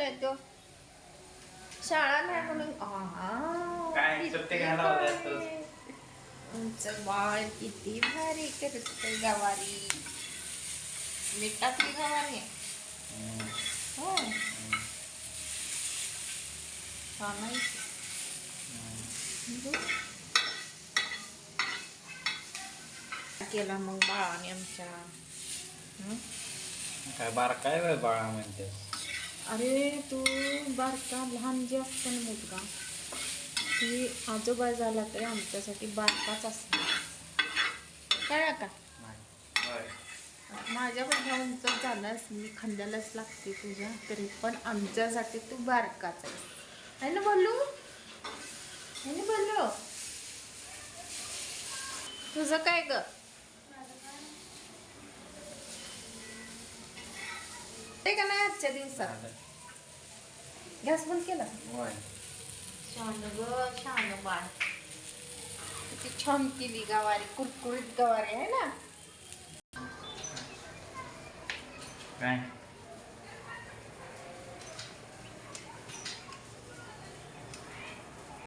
आलाय तो शाळा नाही म्हणून काय सुट्टी घ्यायला होत्या आमचं बाळ किती भारी करतंय गवारी मिठातली गवारी हो छान आहे केला मग बाळाने आमच्या काय बारा काय वेळ बाळा म्हणते अरे तू बारका लहान जे असतो ना मुलगा ती आजोबा झाला तरी आमच्यासाठी बारकाच असतो काय का माझ्या पण उंच झालास मी खांद्यालाच लागते तुझ्या तरी पण आमच्यासाठी तू बारकाच आहे ना बोलू है ना बोलू तुझं काय ग ते का नाही आजच्या दिवसात गॅस बंद केला छान ग छान बाळ किती छान केली गवारी कुरकुरीत गवारी आहे ना काय